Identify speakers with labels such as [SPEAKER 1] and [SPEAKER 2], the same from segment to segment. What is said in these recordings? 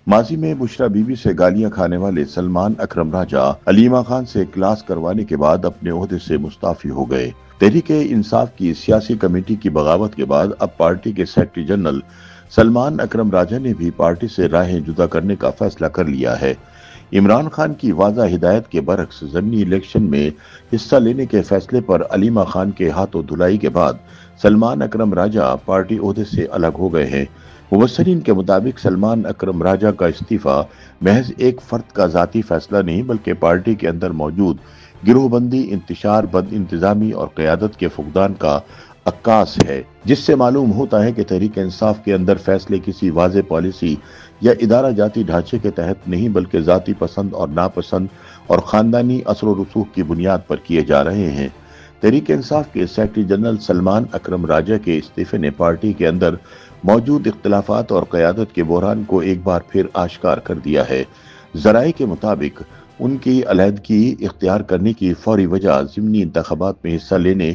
[SPEAKER 1] ماضی میں بشرا بیوی سے گالیاں کھانے والے سلمان اکرم راجہ علیمہ خان سے کلاس کروانے کے بعد اپنے عہدے سے مستعفی ہو گئے۔ تحریک انصاف کی سیاسی کمیٹی کی بغاوت کے بعد اب پارٹی کے سیکرٹری جنرل سلمان اکرم راجہ نے بھی پارٹی سے راہیں جدا کرنے کا فیصلہ کر لیا ہے۔ عمران خان کی واضح ہدایت کے برعکس ضمنی الیکشن میں حصہ لینے کے فیصلے پر علیمہ خان کے ہاتھوں دھلائی کے بعد سلمان اکرم راجہ پارٹی عہدے سے الگ ہو گئے ہیں۔ مبصرین کے مطابق سلمان اکرم راجہ کا استعفیٰ محض ایک فرد کا ذاتی فیصلہ نہیں بلکہ پارٹی کے اندر موجود گروہ بندی، انتشار، بد انتظامی اور قیادت کے فقدان کا عکاس ہے، جس سے معلوم ہوتا ہے کہ تحریک انصاف کے اندر فیصلے کسی واضح پالیسی یا ادارہ جاتی ڈھانچے کے تحت نہیں بلکہ ذاتی پسند اور ناپسند اور خاندانی اثر و رسوخ کی بنیاد پر کیے جا رہے ہیں۔ تحریک انصاف کے سیکرٹری جنرل سلمان اکرم راجہ کے استعفے نے پارٹی کے اندر موجود اختلافات اور قیادت کے بحران کو ایک بار پھر آشکار کر دیا ہے۔ ذرائع کے مطابق ان کی علیحدگی اختیار کرنے کی فوری وجہ ضمنی انتخابات میں حصہ لینے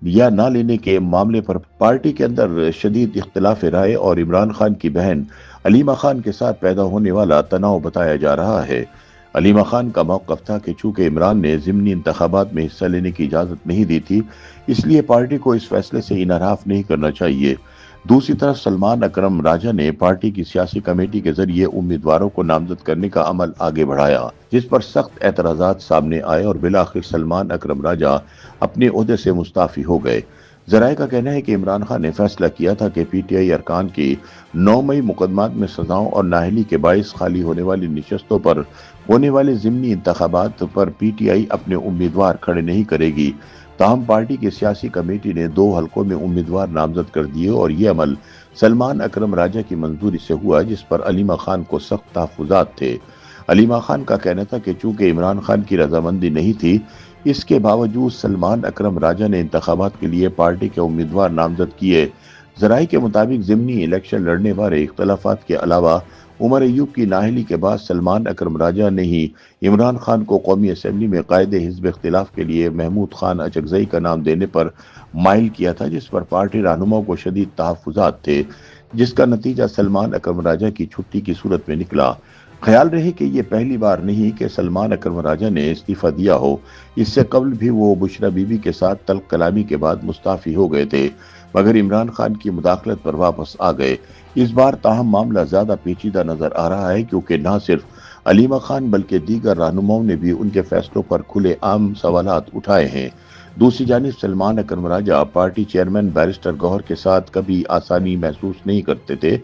[SPEAKER 1] یا نہ لینے کے معاملے پر پارٹی کے اندر شدید اختلاف رائے اور عمران خان کی بہن علیمہ خان کے ساتھ پیدا ہونے والا تناؤ بتایا جا رہا ہے۔ علیمہ خان کا موقف تھا کہ چونکہ عمران نے ضمنی انتخابات میں حصہ لینے کی اجازت نہیں دی تھی، اس لیے پارٹی کو اس فیصلے سے انحراف نہیں کرنا چاہیے۔ دوسری طرف سلمان اکرم راجہ نے پارٹی کی سیاسی کمیٹی کے ذریعے امیدواروں کو نامزد کرنے کا عمل آگے بڑھایا، جس پر سخت اعتراضات سامنے آئے اور بالآخر سلمان اکرم راجہ اپنے عہدے سے مستعفی ہو گئے۔ ذرائع کا کہنا ہے کہ عمران خان نے فیصلہ کیا تھا کہ پی ٹی آئی ارکان کی 9 مئی مقدمات میں سزاؤں اور نااہلی کے باعث خالی ہونے والی نشستوں پر ہونے والے ضمنی انتخابات پر پی ٹی آئی اپنے امیدوار کھڑے نہیں کرے گی۔ تاہم پارٹی کی سیاسی کمیٹی نے 2 حلقوں میں امیدوار نامزد کر دیے اور یہ عمل سلمان اکرم راجہ کی منظوری سے ہوا، جس پر علیمہ خان کو سخت تحفظات تھے۔ علیمہ خان کا کہنا تھا کہ چونکہ عمران خان کی رضامندی نہیں تھی، اس کے باوجود سلمان اکرم راجہ نے انتخابات کے لیے پارٹی کے امیدوار نامزد کیے۔ ذرائع کے مطابق ضمنی الیکشن لڑنے والے اختلافات کے علاوہ عمر ایوب کی نااہلی کے بعد سلمان اکرم راجہ نے ہی عمران خان کو قومی اسمبلی میں قائد حزب اختلاف کے لیے محمود خان اچکزئی کا نام دینے پر مائل کیا تھا، جس پر پارٹی رہنماؤں کو شدید تحفظات تھے، جس کا نتیجہ سلمان اکرم راجہ کی چھٹی کی صورت میں نکلا۔ خیال رہے کہ یہ پہلی بار نہیں کہ سلمان اکرم راجہ نے استعفیٰ دیا ہو، اس سے قبل بھی وہ بشرا بیوی کے ساتھ تلخ کلامی کے بعد مستعفی ہو گئے تھے، مگر عمران خان کی مداخلت پر واپس آ گئے۔ اس بار تاہم معاملہ زیادہ پیچیدہ نظر آ رہا ہے، کیونکہ نہ صرف علیمہ خان بلکہ دیگر رہنماؤں نے بھی ان کے فیصلوں پر کھلے عام سوالات اٹھائے ہیں۔ دوسری جانب سلمان اکرم راجہ پارٹی چیئرمین بیرسٹر گوہر کے ساتھ کبھی آسانی محسوس نہیں کرتے تھے،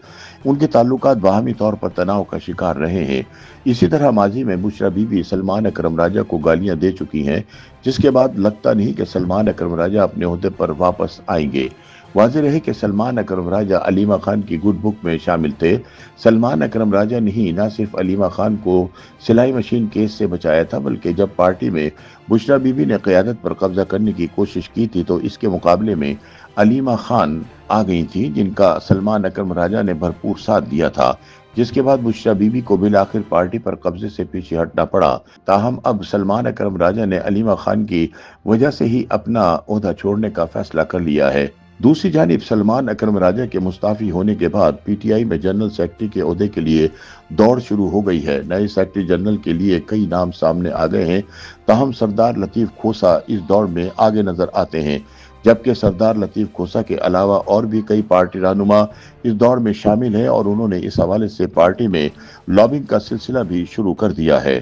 [SPEAKER 1] ان کے تعلقات باہمی طور پر تناؤ کا شکار رہے ہیں۔ اسی طرح ماضی میں بشرا بیوی سلمان اکرم راجہ کو گالیاں دے چکی ہیں، جس کے بعد لگتا نہیں کہ سلمان اکرم راجہ اپنے عہدے پر واپس آئیں گے۔ واضح رہے کہ سلمان اکرم راجہ علیمہ خان کی گڈ بک میں شامل تھے۔ سلمان اکرم راجہ نے ہی نہ صرف علیمہ خان کو سلائی مشین کیس سے بچایا تھا، بلکہ جب پارٹی میں بشرا بیوی نے قیادت پر قبضہ کرنے کی کوشش کی تھی تو اس کے مقابلے میں علیمہ خان آ گئی تھی، جن کا سلمان اکرم راجہ نے بھرپور ساتھ دیا تھا، جس کے بعد بشرا بیوی کو بالآخر پارٹی پر قبضے سے پیچھے ہٹنا پڑا۔ تاہم اب سلمان اکرم راجہ نے علیمہ خان کی وجہ سے ہی اپنا عہدہ چھوڑنے کا فیصلہ کر لیا ہے۔ دوسری جانب سلمان اکرم راجہ کے مستعفی ہونے کے بعد پی ٹی آئی میں جنرل سیکرٹری کے عہدے کے لیے دوڑ شروع ہو گئی ہے۔ نئے سیکرٹری جنرل کے لیے کئی نام سامنے آ گئے ہیں، تاہم سردار لطیف کھوسہ اس دوڑ میں آگے نظر آتے ہیں، جبکہ سردار لطیف کھوسہ کے علاوہ اور بھی کئی پارٹی رہنما اس دوڑ میں شامل ہیں اور انہوں نے اس حوالے سے پارٹی میں لابنگ کا سلسلہ بھی شروع کر دیا ہے۔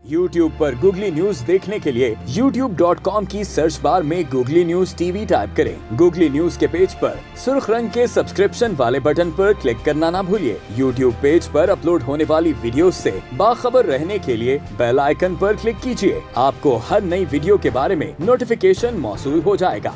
[SPEAKER 2] YouTube پر گوگلی نیوز دیکھنے کے لیے youtube.com کی سرچ بار میں googly news T V type کریں۔ گوگلی نیوز کے پیج پر سرخ رنگ کے سبسکرپشن والے بٹن پر کلک کرنا نہ بھولیے۔ YouTube پیج پر اپلوڈ ہونے والی ویڈیوز سے باخبر رہنے کے لیے بیل آئیکن پر کلک کیجیے۔ آپ کو ہر نئی ویڈیو کے بارے میں نوٹیفیکیشن موصول ہو جائے گا۔